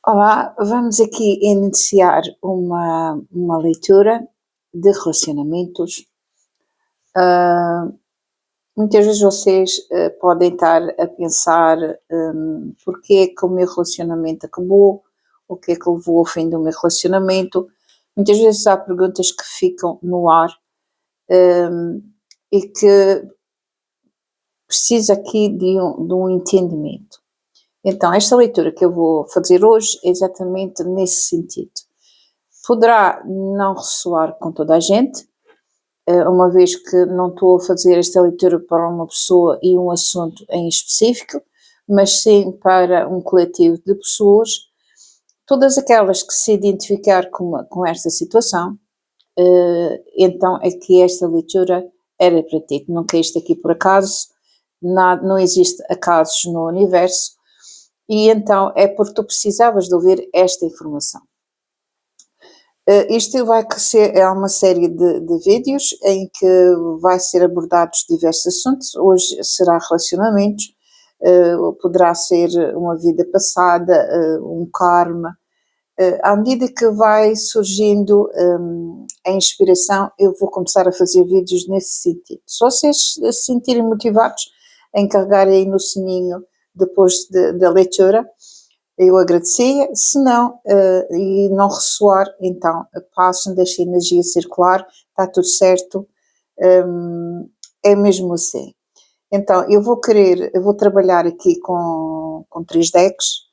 Olá, vamos aqui iniciar uma leitura de relacionamentos. Ah, Muitas vezes vocês podem estar a pensar porque é que o meu relacionamento acabou, o que é que levou ao fim do meu relacionamento. Muitas vezes há perguntas que ficam no ar, hum, e que precisa aqui de um entendimento. Então, esta leitura que eu vou fazer hoje é exatamente nesse sentido. Poderá não ressoar com toda a gente, uma vez que não estou a fazer esta leitura para uma pessoa e um assunto em específico, mas sim para um coletivo de pessoas, todas aquelas que se identificar com esta situação, então é que esta leitura era para ti. Não caíste aqui por acaso, não existe acasos no universo, e então é porque tu precisavas de ouvir esta informação. Isto vai ser uma série de vídeos em que vai ser abordados diversos assuntos. Hoje será relacionamentos, poderá ser uma vida passada, um karma. À medida que vai surgindo a inspiração, eu vou começar a fazer vídeos nesse sentido. Se vocês se sentirem motivados em carregarem aí no sininho depois da leitura, eu agradecia. Se não, e não ressoar, então passem, deixem a energia circular, está tudo certo, é mesmo assim. Então, eu vou trabalhar aqui com 3 decks,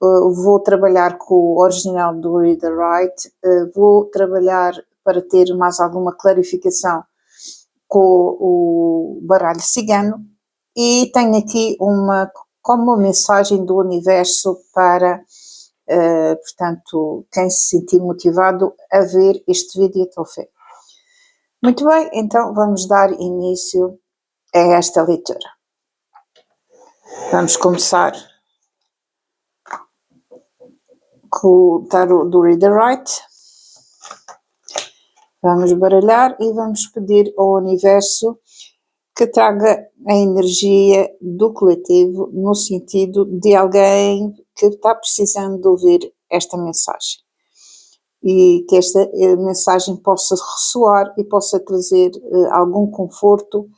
vou trabalhar com o original do Reader Write, vou trabalhar para ter mais alguma clarificação com o baralho cigano, e tenho aqui como uma mensagem do universo para, portanto, quem se sentir motivado a ver este vídeo até ao fim. Muito bem, então vamos dar início a esta leitura. Vamos começar com o tarot do Reader Write. Vamos baralhar e vamos pedir ao universo que traga a energia do coletivo no sentido de alguém que está precisando de ouvir esta mensagem, e que esta mensagem possa ressoar e possa trazer algum conforto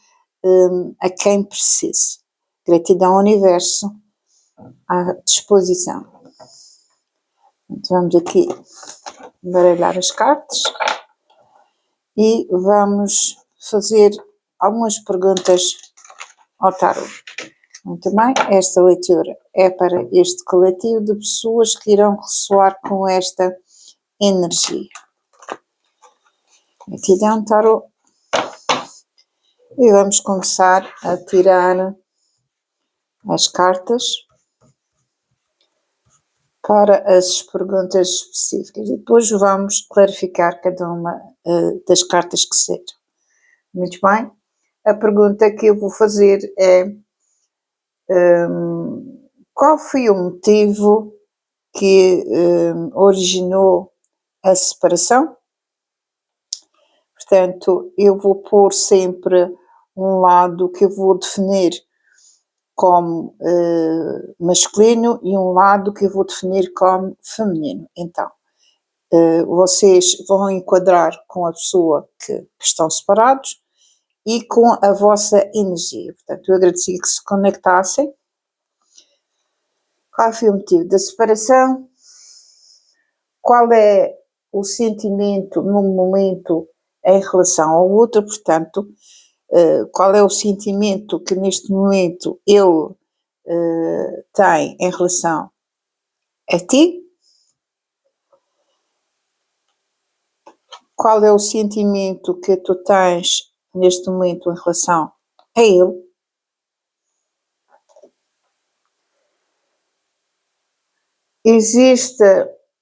a quem precise. Gratidão ao universo, à disposição. Então, vamos aqui baralhar as cartas e vamos fazer algumas perguntas ao tarot. Muito bem, esta leitura é para este coletivo de pessoas que irão ressoar com esta energia. Aqui dá um tarot e vamos começar a tirar as cartas para as perguntas específicas e depois vamos clarificar cada uma das cartas que sejam. Muito bem, a pergunta que eu vou fazer é qual foi o motivo que originou a separação? Portanto, eu vou pôr sempre um lado que eu vou definir como masculino e um lado que eu vou definir como feminino. Então, vocês vão enquadrar com a pessoa que estão separados e com a vossa energia. Portanto, eu agradecia que se conectassem. Qual foi o motivo da separação? Qual é o sentimento no momento em relação ao outro? Portanto, qual é o sentimento que neste momento ele tem em relação a ti? Qual é o sentimento que tu tens neste momento em relação a ele?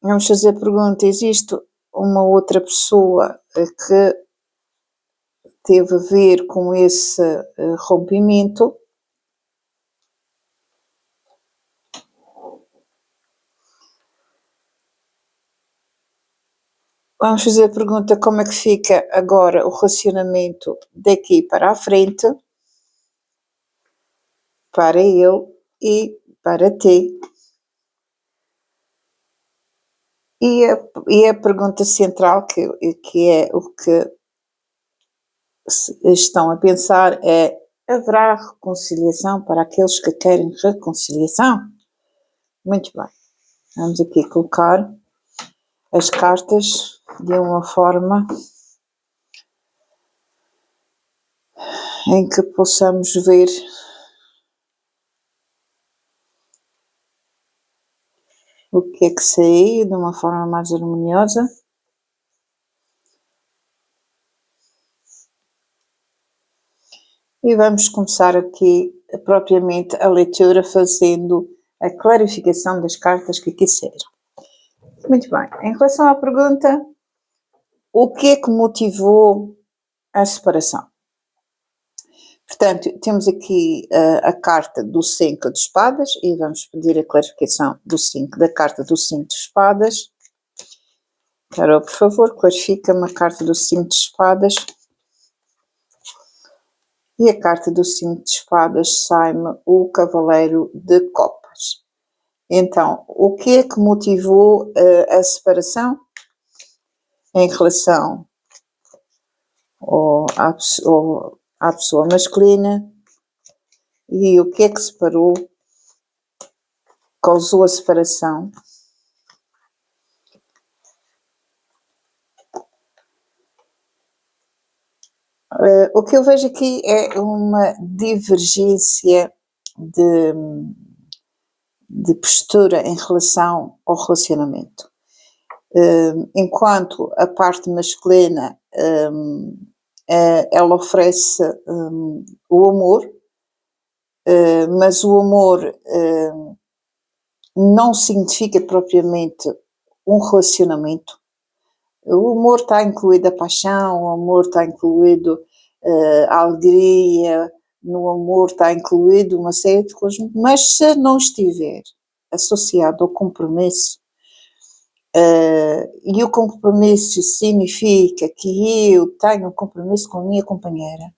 Vamos fazer a pergunta, existe uma outra pessoa que teve a ver com esse rompimento? Vamos fazer a pergunta, como é que fica agora o relacionamento daqui para a frente, para ele e para ti? E a pergunta central, que é o que estão a pensar, é: haverá reconciliação para aqueles que querem reconciliação? Muito bem, vamos aqui colocar as cartas de uma forma em que possamos ver o que é que saiu de uma forma mais harmoniosa. E vamos começar aqui propriamente a leitura fazendo a clarificação das cartas que aqui saíram. Muito bem, em relação à pergunta, o que é que motivou a separação? Portanto, temos aqui a carta do 5 de espadas e vamos pedir a clarificação da carta do 5 de espadas. Carol, por favor, clarifica-me a carta do 5 de espadas. E a carta do 5 de espadas sai-me o cavaleiro de copas. Então, o que é que motivou a separação em relação à pessoa masculina, e o que é que separou, causou a separação? O que eu vejo aqui é uma divergência de postura em relação ao relacionamento. Enquanto a parte masculina, ela oferece o amor, mas o amor não significa propriamente um relacionamento. O amor está incluído a paixão, o amor está incluído a alegria, no amor está incluído uma série de coisas, mas se não estiver associado ao compromisso, e o compromisso significa que eu tenho um compromisso com a minha companheira,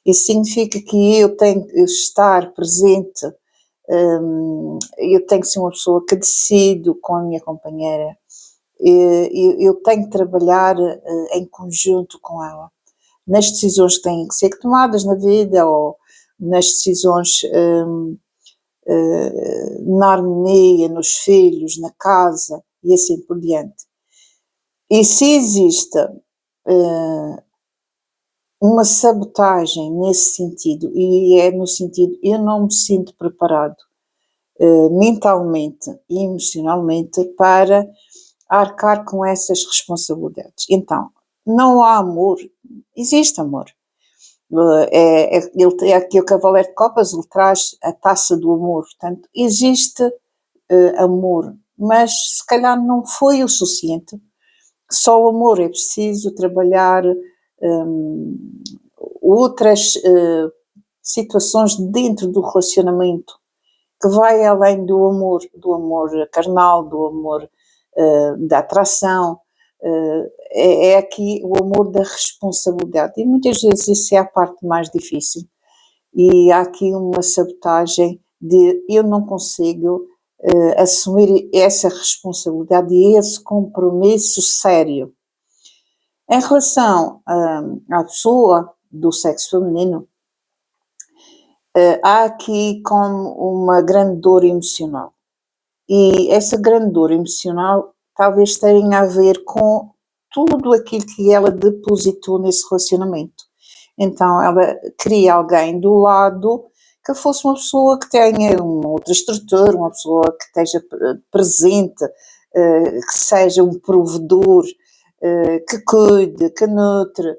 isso significa que eu tenho que estar presente, eu tenho que ser uma pessoa que decido com a minha companheira, eu tenho que trabalhar em conjunto com ela, nas decisões que têm que ser tomadas na vida, ou nas decisões na harmonia, nos filhos, na casa e assim por diante. E se existe uma sabotagem nesse sentido, e é no sentido, eu não me sinto preparado mentalmente e emocionalmente para arcar com essas responsabilidades. Então, não há amor, existe amor. É aqui o cavaleiro de copas, ele traz a taça do amor, portanto, existe amor, mas se calhar não foi o suficiente. Só o amor, é preciso trabalhar outras situações dentro do relacionamento que vai além do amor carnal, do amor da atração, é aqui o amor da responsabilidade, e muitas vezes isso é a parte mais difícil, e há aqui uma sabotagem de eu não consigo assumir essa responsabilidade e esse compromisso sério. Em relação à pessoa do sexo feminino, há aqui como uma grande dor emocional. E essa grande dor emocional talvez tenha a ver com tudo aquilo que ela depositou nesse relacionamento. Então ela queria alguém do lado que fosse uma pessoa que tenha uma outra estrutura, uma pessoa que esteja presente, que seja um provedor, que cuide, que nutre,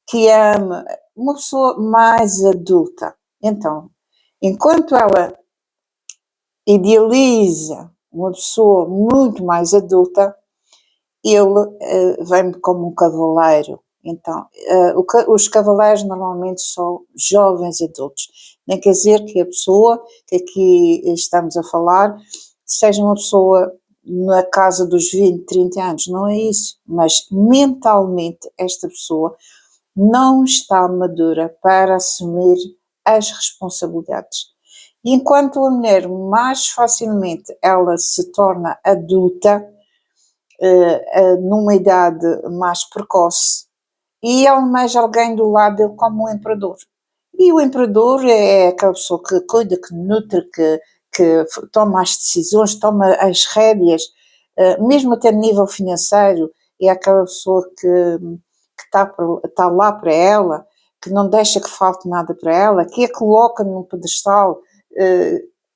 que ame, uma pessoa mais adulta. Então, enquanto ela idealiza uma pessoa muito mais adulta, ele vem como um cavaleiro. Então, os cavaleiros normalmente são jovens adultos. Não quer dizer que a pessoa que aqui estamos a falar seja uma pessoa na casa dos 20, 30 anos, não é isso. Mas mentalmente esta pessoa não está madura para assumir as responsabilidades. E enquanto a mulher mais facilmente ela se torna adulta, numa idade mais precoce, e almeja alguém do lado dele como um imperador. E o imperador é aquela pessoa que cuida, que nutre, que toma as decisões, toma as rédeas, mesmo até no nível financeiro, é aquela pessoa que está lá para ela, que não deixa que falte nada para ela, que a coloca num pedestal,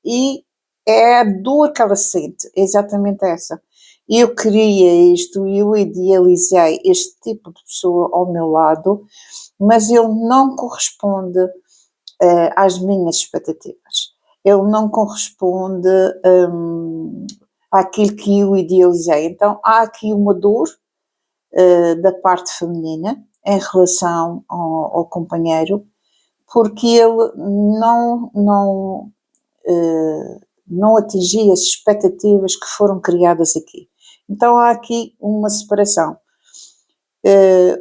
e é a dor que ela sente, é exatamente essa. Eu queria isto, eu idealizei este tipo de pessoa ao meu lado, mas ele não corresponde às minhas expectativas. Ele não corresponde àquilo que eu idealizei. Então há aqui uma dor da parte feminina em relação ao companheiro, porque ele não atingia as expectativas que foram criadas aqui. Então há aqui uma separação.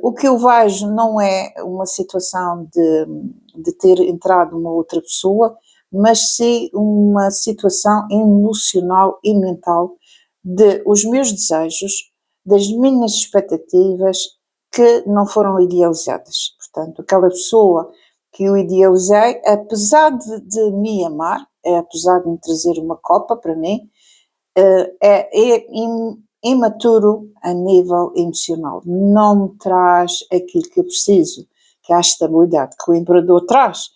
O que eu vejo não é uma situação de ter entrado uma outra pessoa, mas sim uma situação emocional e mental de os meus desejos, das minhas expectativas que não foram idealizadas. Portanto, aquela pessoa que eu idealizei, apesar de me amar, apesar de me trazer uma copa para mim, é imaturo a nível emocional, não me traz aquilo que eu preciso, que é a estabilidade que o imperador traz.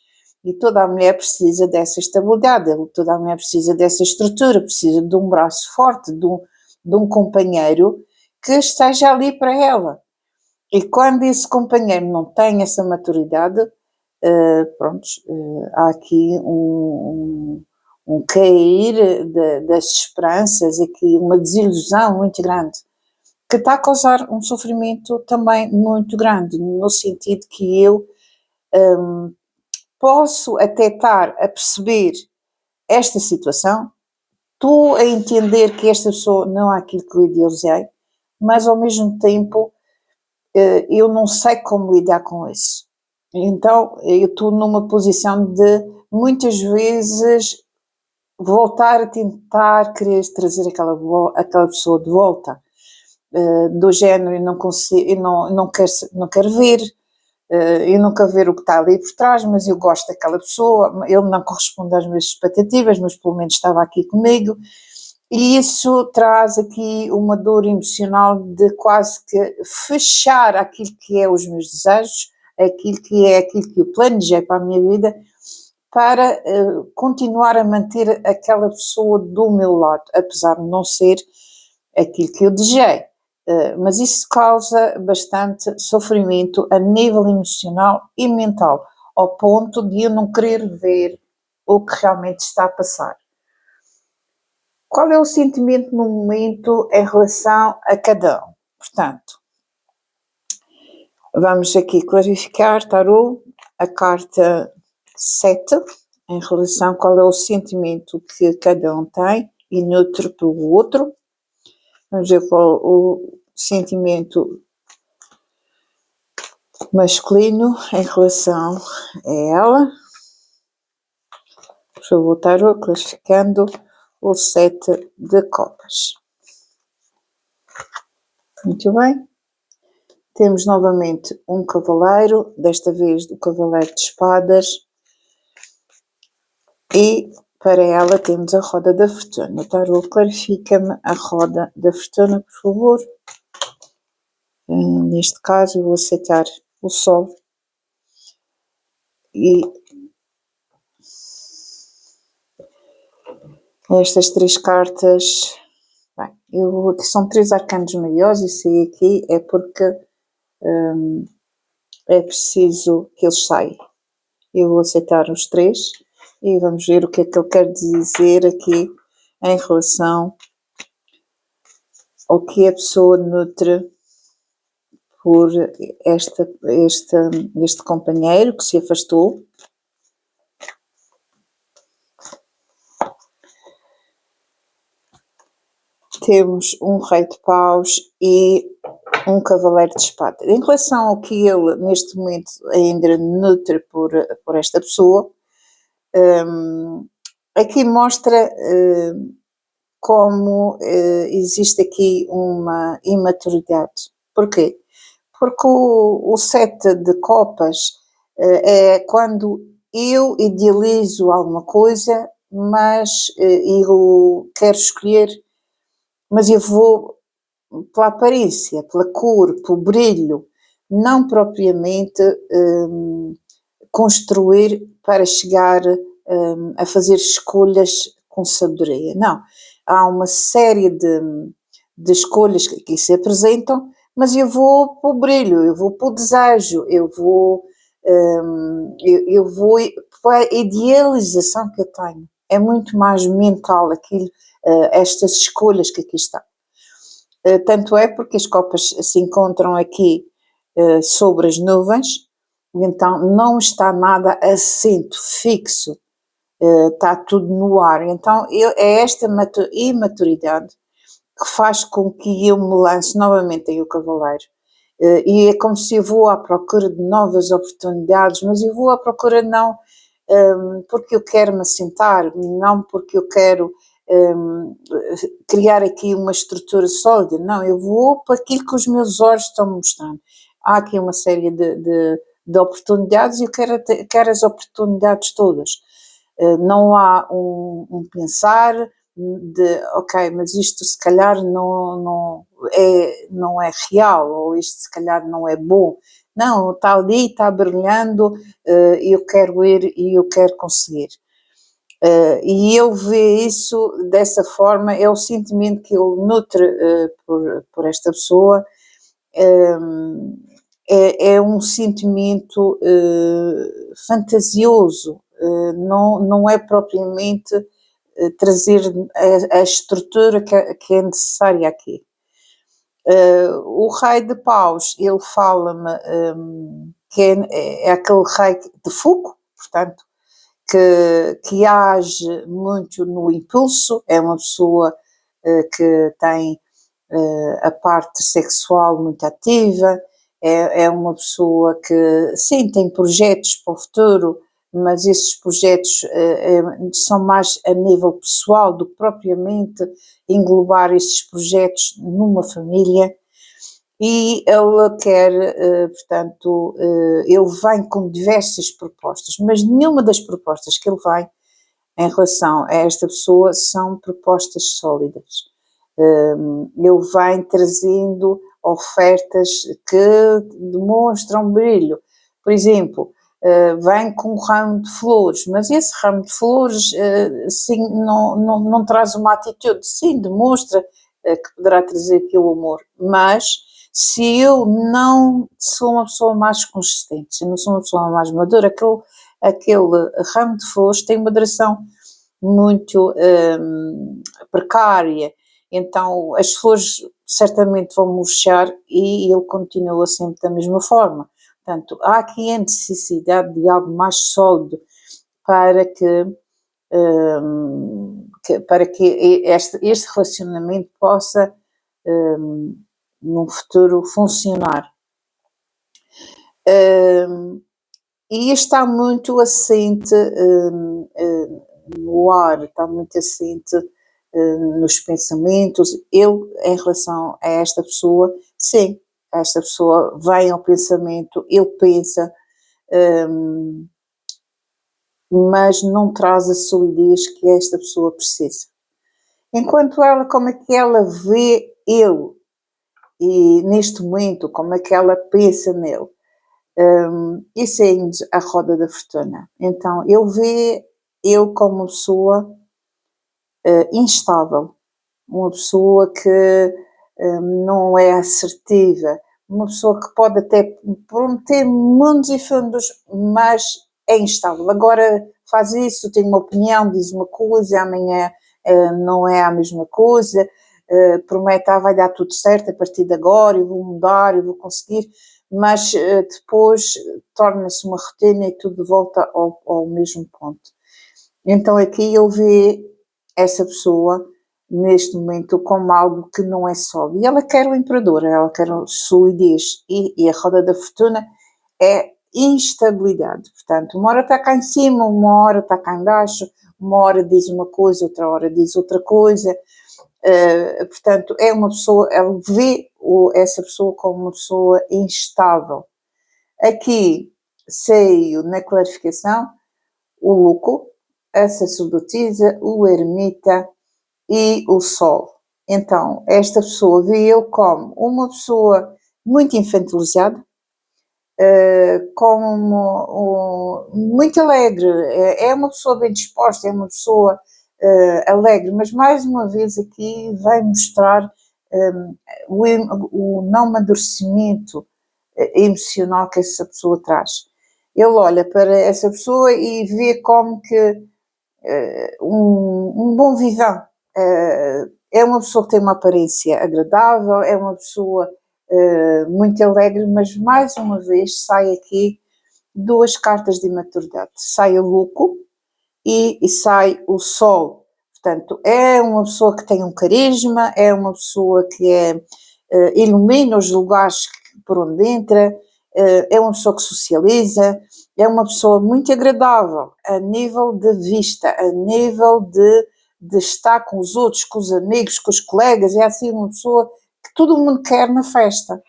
E toda a mulher precisa dessa estabilidade, toda a mulher precisa dessa estrutura, precisa de um braço forte, de um companheiro que esteja ali para ela. E quando esse companheiro não tem essa maturidade, há aqui um cair das esperanças e que uma desilusão muito grande, que está a causar um sofrimento também muito grande, no sentido que eu posso até estar a perceber esta situação, estou a entender que esta pessoa não é aquilo que eu idealizei, mas ao mesmo tempo eu não sei como lidar com isso. Então eu estou numa posição de muitas vezes voltar a tentar querer trazer aquela pessoa de volta, do género, eu não consigo, eu não quero ver, eu não quero ver o que está ali por trás, mas eu gosto daquela pessoa, ele não corresponde às minhas expectativas, mas pelo menos estava aqui comigo, e isso traz aqui uma dor emocional de quase que fechar aquilo que é os meus desejos, aquilo que eu planejei para a minha vida, para continuar a manter aquela pessoa do meu lado, apesar de não ser aquilo que eu desejei. Mas isso causa bastante sofrimento a nível emocional e mental, ao ponto de eu não querer ver o que realmente está a passar. Qual é o sentimento no momento em relação a cada um? Portanto, vamos aqui clarificar, tarô, a carta 7, em relação a qual é o sentimento que cada um tem e neutro pelo outro. Vamos ver qual o sentimento masculino em relação a ela. Por favor, tarô, classificando o 7 de copas. Muito bem. Temos novamente um cavaleiro, desta vez do cavaleiro de espadas, e para ela temos a roda da fortuna. Tarô, clarifica-me a roda da fortuna, por favor. Neste caso eu vou aceitar o sol e estas três cartas, bem, são três arcanos maiores, isso aí aqui é porque é preciso que eles saiam. Eu vou aceitar os três e vamos ver o que é que ele quer dizer aqui em relação ao que a pessoa nutre por este companheiro que se afastou. Temos um rei de paus e um cavaleiro de espada. Em relação ao que ele neste momento ainda nutre por esta pessoa, aqui mostra como existe aqui uma imaturidade. Porquê? Porque o 7 de copas é quando eu idealizo alguma coisa, mas eu quero escolher, mas eu vou pela aparência, pela cor, pelo brilho, não propriamente construir para chegar a fazer escolhas com sabedoria. Não, há uma série de escolhas que aqui se apresentam, mas eu vou para o brilho, eu vou para o desejo, eu vou para a idealização que eu tenho. É muito mais mental aquilo, estas escolhas que aqui estão. Tanto é porque as copas se encontram aqui sobre as nuvens, então não está nada assento, fixo, está tudo no ar. Então é esta imaturidade que faz com que eu me lance novamente em O Cavaleiro. E é como se eu vou à procura de novas oportunidades, mas eu vou à procura não porque eu quero me assentar, não porque eu quero criar aqui uma estrutura sólida, não, eu vou para aquilo que os meus olhos estão mostrando. Há aqui uma série de oportunidades e eu quero as oportunidades todas. Não há um pensar de, ok, mas isto se calhar não é real, ou isto se calhar não é bom. Não, está ali, está brilhando, eu quero ir e eu quero conseguir. E eu vejo isso dessa forma, é o sentimento que eu nutro por esta pessoa, é um sentimento fantasioso, não é propriamente trazer a estrutura que é necessária aqui. O rei de paus, ele fala-me que é aquele rei de fogo, portanto, que age muito no impulso, é uma pessoa que tem a parte sexual muito ativa, é uma pessoa que, sim, tem projetos para o futuro, mas esses projetos são mais a nível pessoal do que propriamente englobar esses projetos numa família. E ele quer, portanto, ele vem com diversas propostas, mas nenhuma das propostas que ele vem em relação a esta pessoa são propostas sólidas. Ele vem trazendo ofertas que demonstram brilho. Por exemplo, vem com um ramo de flores, mas esse ramo de flores sim, não traz uma atitude, sim, demonstra que poderá trazer aqui o amor, mas se eu não sou uma pessoa mais consistente, se eu não sou uma pessoa mais madura, aquele ramo de flores tem uma duração muito precária, então as flores certamente vão murchar e ele continua sempre da mesma forma. Portanto, há aqui a necessidade de algo mais sólido para que este relacionamento possa num futuro funcionar. E está muito assente no ar, está muito assente nos pensamentos. Eu, em relação a esta pessoa, sim, esta pessoa vem ao pensamento, ele pensa, mas não traz a solidez que esta pessoa precisa. Enquanto ela, como é que ela vê ele, e neste momento, como é que ela pensa nele? Isso é a roda da fortuna. Então, ele vê ele como uma pessoa instável, uma pessoa que não é assertiva, uma pessoa que pode até prometer mundos e fundos, mas é instável. Agora faz isso, tem uma opinião, diz uma coisa, amanhã não é a mesma coisa, promete, vai dar tudo certo a partir de agora, eu vou mudar, eu vou conseguir, mas depois torna-se uma rotina e tudo volta ao mesmo ponto. Então aqui eu vejo essa pessoa neste momento como algo que não é sólido. E ela quer o imperador, ela quer solidez. E a roda da fortuna é instabilidade. Portanto, uma hora está cá em cima, uma hora está cá em baixo, uma hora diz uma coisa, outra hora diz outra coisa. Portanto, é uma pessoa, ela vê essa pessoa como uma pessoa instável. Aqui saiu na clarificação o louco, a sacerdotisa, o ermita e o sol. Então, esta pessoa vê eu como uma pessoa muito infantilizada, como muito alegre, é uma pessoa bem disposta, é uma pessoa alegre, mas mais uma vez aqui vai mostrar o não amadurecimento emocional que essa pessoa traz. Ele olha para essa pessoa e vê como que um bom vivant. É uma pessoa que tem uma aparência agradável, é uma pessoa muito alegre, mas mais uma vez sai aqui duas cartas de imaturidade. Sai o louco e sai o sol. Portanto, é uma pessoa que tem um carisma, é uma pessoa que ilumina os lugares por onde entra, é uma pessoa que socializa, é uma pessoa muito agradável a nível de vista, a nível de estar com os outros, com os amigos, com os colegas, é assim uma pessoa que todo mundo quer na festa.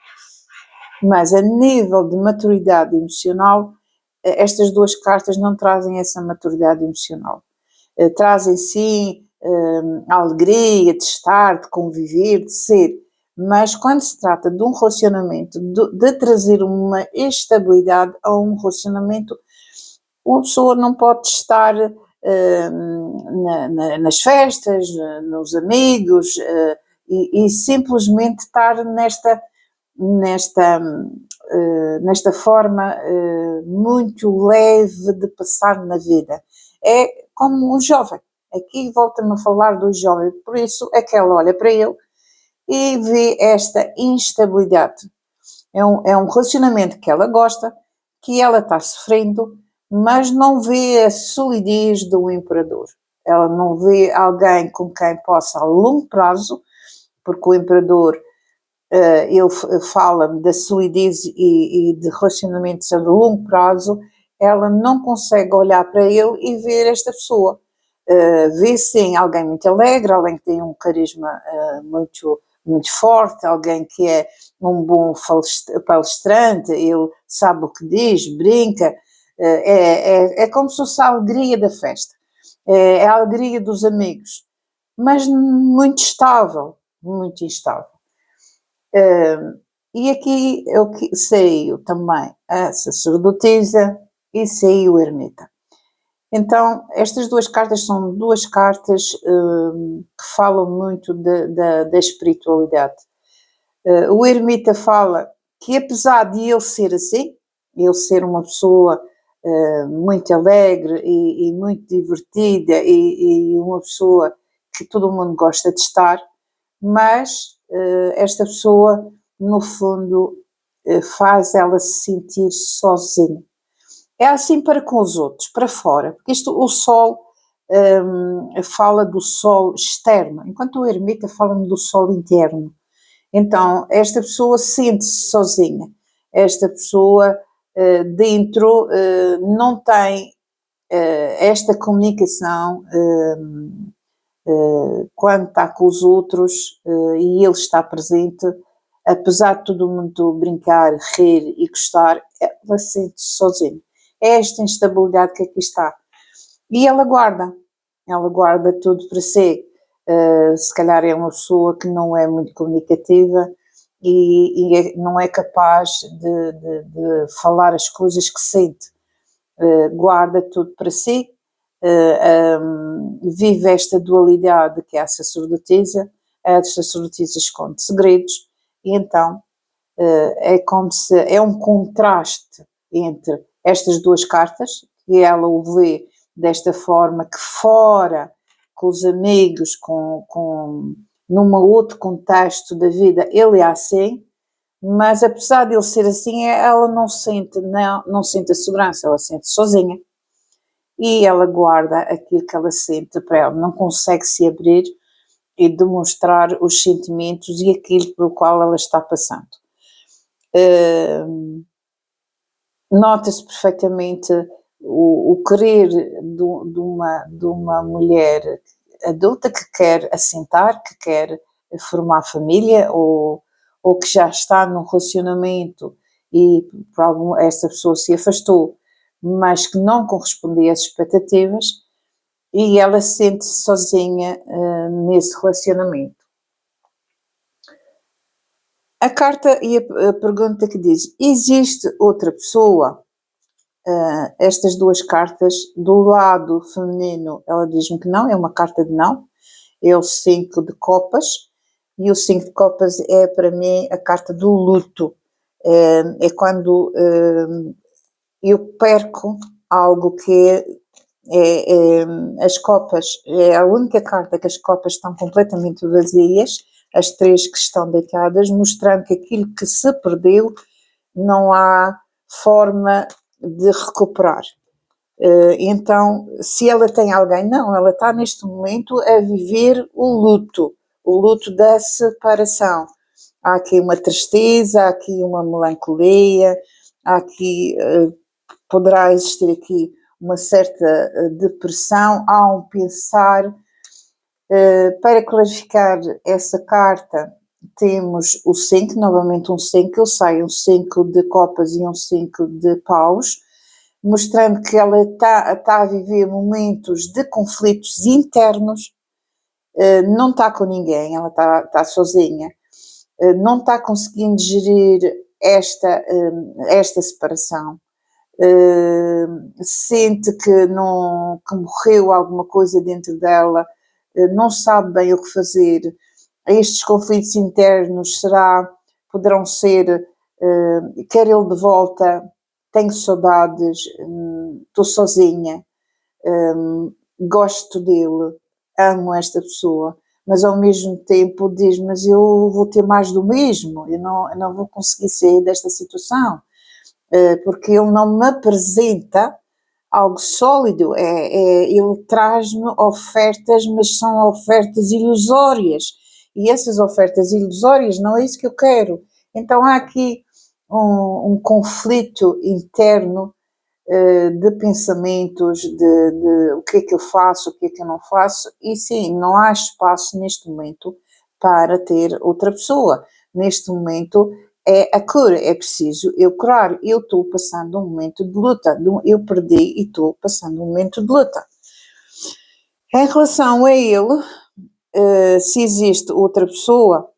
Mas a nível de maturidade emocional, estas duas cartas não trazem essa maturidade emocional. Trazem sim a alegria de estar, de conviver, de ser, mas quando se trata de um relacionamento, de trazer uma estabilidade a um relacionamento, uma pessoa não pode estar nas festas, nos amigos, e simplesmente estar nesta forma muito leve de passar na vida. É como um jovem. Aqui volta-me a falar do jovem, por isso é que ela olha para ele e vê esta instabilidade. É um relacionamento que ela gosta, que ela está sofrendo, mas não vê a solidez do imperador. Ela não vê alguém com quem possa, a longo prazo, porque o imperador ele fala-me da solidez e de relacionamentos a longo prazo, ela não consegue olhar para ele e ver esta pessoa. Vê sim alguém muito alegre, alguém que tem um carisma muito, muito forte, alguém que é um bom palestrante, ele sabe o que diz, brinca, é como se fosse a alegria da festa, é a alegria dos amigos, mas muito estável, muito instável. E aqui eu saiu também a sacerdotisa e saiu o ermita. Então, estas duas cartas são duas cartas que falam muito da espiritualidade. O ermita fala que apesar de ele ser assim, ele ser uma pessoa muito alegre e muito divertida e uma pessoa que todo mundo gosta de estar, mas esta pessoa, no fundo, faz ela se sentir sozinha. É assim para com os outros, para fora, porque o sol fala do sol externo, enquanto o ermita fala-me do sol interno. Então, esta pessoa sente-se sozinha, esta pessoa dentro não tem esta comunicação quando está com os outros e ele está presente, apesar de todo mundo brincar, rir e gostar, ela sente-se sozinha. É esta instabilidade que aqui está. E ela guarda tudo para si. Se calhar é uma pessoa que não é muito comunicativa e não é capaz de falar as coisas que sente. Guarda tudo para si, vive esta dualidade que é a sacerdotisa esconde segredos, e então é como se é um contraste entre estas duas cartas, que ela o vê desta forma, que fora, com os amigos, num outro contexto da vida, ele é assim, mas apesar de ele ser assim, ela não sente a segurança, ela sente sozinha. E ela guarda aquilo que ela sente para ela, não consegue se abrir e demonstrar os sentimentos e aquilo pelo qual ela está passando. Nota-se perfeitamente o querer de uma mulher adulta que quer assentar, que quer formar família ou que já está num relacionamento e por essa pessoa se afastou, mas que não correspondia às expectativas e ela sente-se sozinha nesse relacionamento. A carta e a pergunta que diz: existe outra pessoa? Estas duas cartas, do lado feminino, ela diz-me que não, é uma carta de não, é o 5 de copas, e o 5 de copas é para mim a carta do luto, é quando eu perco algo que as copas, é a única carta que as copas estão completamente vazias, as 3 que estão deitadas, mostrando que aquilo que se perdeu não há forma de recuperar. Então, se ela tem alguém, não, ela está neste momento a viver o luto da separação. Há aqui uma tristeza, há aqui uma melancolia, há aqui, poderá existir aqui uma certa depressão, há um pensar. Para clarificar essa carta, temos o 5, novamente um 5, eu saio um 5 de copas e um 5 de paus, mostrando que ela está a viver momentos de conflitos internos, não está com ninguém, ela está sozinha, não está conseguindo gerir esta separação, sente que morreu alguma coisa dentro dela, não sabe bem o que fazer. Estes conflitos internos poderão ser, quer ele de volta, tenho saudades, estou sozinha, gosto dele, amo esta pessoa, mas ao mesmo tempo diz, mas eu vou ter mais do mesmo, eu não vou conseguir sair desta situação, porque ele não me apresenta algo sólido, ele traz-me ofertas, mas são ofertas ilusórias, e essas ofertas ilusórias não é isso que eu quero. Então há aqui um conflito interno de pensamentos, de o que é que eu faço, o que é que eu não faço, e sim, não há espaço neste momento para ter outra pessoa. Neste momento é a cura, é preciso eu curar. Eu estou passando um momento de luta, eu perdi e estou passando um momento de luta. Em relação a ele, se existe outra pessoa,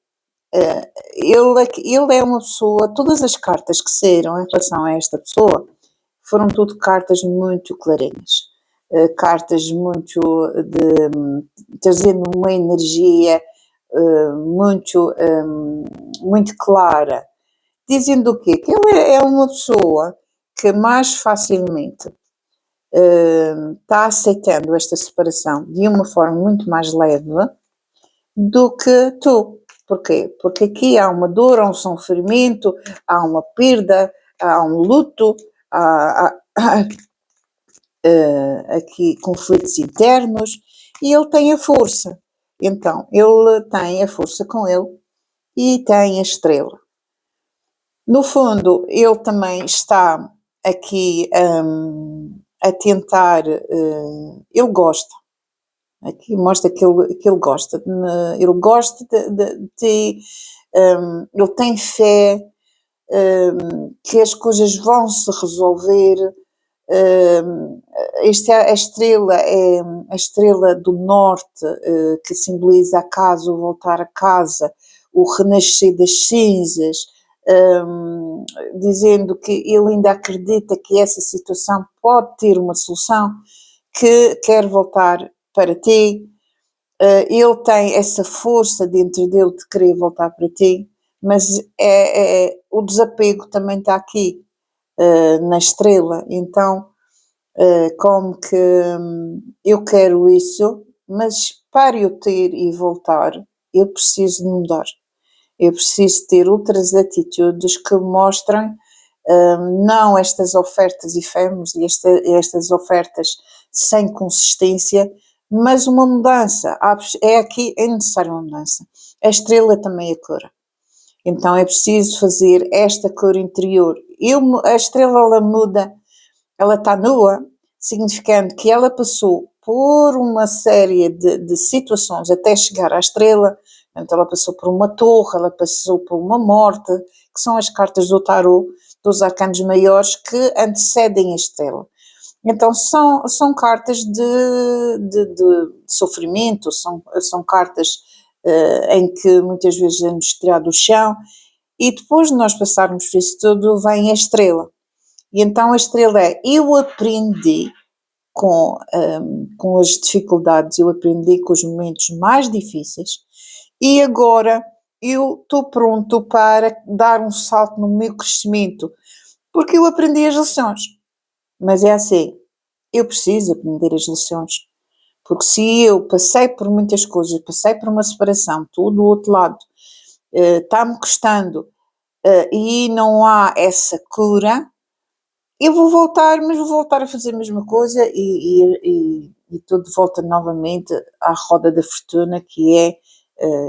ele é uma pessoa, todas as cartas que saíram em relação a esta pessoa foram tudo cartas muito clarinhas, cartas muito trazendo uma energia muito clara, dizendo o quê? Que ele é uma pessoa que mais facilmente está aceitando esta separação de uma forma muito mais leve do que tu. Porquê? Porque aqui há uma dor, há um sofrimento, há uma perda, há um luto, há aqui conflitos internos, e ele tem a força. Então, ele tem a força com ele e tem a estrela. No fundo, ele também está aqui a tentar, ele gosta, aqui mostra que ele gosta de ti, ele tem fé que as coisas vão se resolver. A estrela do norte, que simboliza a casa, o voltar a casa, o renascer das cinzas, dizendo que ele ainda acredita que essa situação pode ter uma solução, que quer voltar para ti. Ele tem essa força dentro dele de querer voltar para ti, mas o desapego também está aqui, na estrela. Então, como que eu quero isso, mas para eu ter e voltar, eu preciso de mudar. Eu preciso ter outras atitudes que mostrem não estas ofertas efêmeras e estas ofertas sem consistência, mas uma mudança. É necessária uma mudança. A estrela também é cura. Então é preciso fazer esta cura interior. A estrela ela muda, ela está nua, significando que ela passou por uma série de situações até chegar à estrela. Então ela passou por uma torre, ela passou por uma morte, que são as cartas do tarot, dos arcanos maiores que antecedem a estrela. Então são cartas de sofrimento, são cartas em que muitas vezes é-nos tirado do chão, e depois de nós passarmos por isso tudo, vem a estrela. E então a estrela é: eu aprendi com as dificuldades, eu aprendi com os momentos mais difíceis, e agora eu estou pronto para dar um salto no meu crescimento, porque eu aprendi as lições. Mas é assim, eu preciso aprender as lições, porque se eu passei por muitas coisas, passei por uma separação, estou do outro lado, está-me custando, e não há essa cura, eu vou voltar, mas vou voltar a fazer a mesma coisa e estou de volta novamente à roda da fortuna, que é,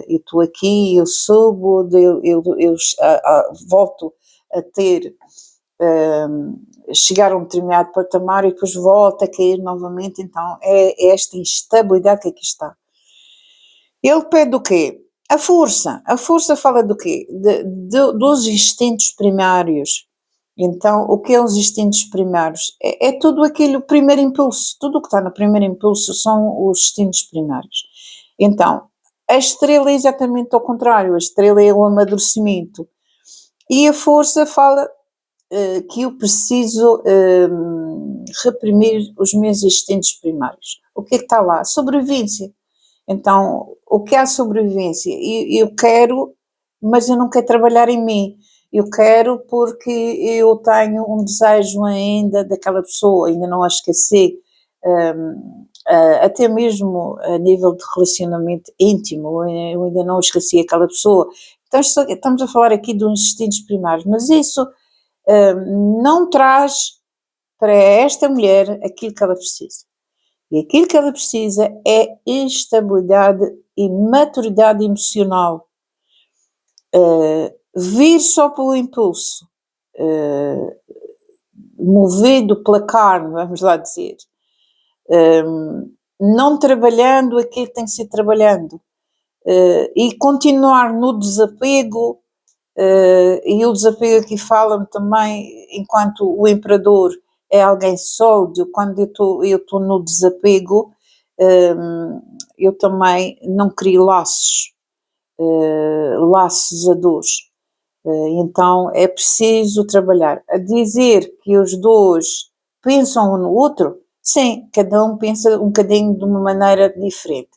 eu estou aqui, eu subo, eu volto a ter, chegar a um determinado patamar e depois volto a cair novamente. Então é esta instabilidade que aqui está. Ele pede o quê? A força fala do quê? Dos instintos primários. Então, o que é os instintos primários? É tudo aquilo, o primeiro impulso, tudo o que está no primeiro impulso são os instintos primários. Então, a estrela é exatamente ao contrário, a estrela é o amadurecimento. E a força fala que eu preciso reprimir os meus instintos primários. O que é que está lá? Sobrevivência. Então, o que é a sobrevivência? Eu quero, mas eu não quero trabalhar em mim. Eu quero porque eu tenho um desejo ainda daquela pessoa, ainda não a esqueci, até mesmo a nível de relacionamento íntimo, eu ainda não esqueci aquela pessoa. Então estamos a falar aqui de uns instintos primários, mas isso não traz para esta mulher aquilo que ela precisa. E aquilo que ela precisa é estabilidade e maturidade emocional. Vir só pelo impulso, movido pela carne, vamos lá dizer, não trabalhando aquilo que tem que ser trabalhando, e continuar no desapego, e o desapego aqui fala-me também, enquanto o imperador é alguém sólido, quando eu estou no desapego, eu também não crio laços a dois. Então é preciso trabalhar. A dizer que os dois pensam um no outro, sim, cada um pensa um bocadinho de uma maneira diferente.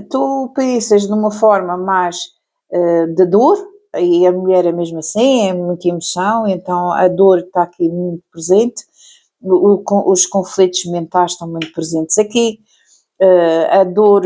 Tu pensas de uma forma mais de dor, e a mulher é mesmo assim, é muita emoção, então a dor está aqui muito presente, os conflitos mentais estão muito presentes aqui, a dor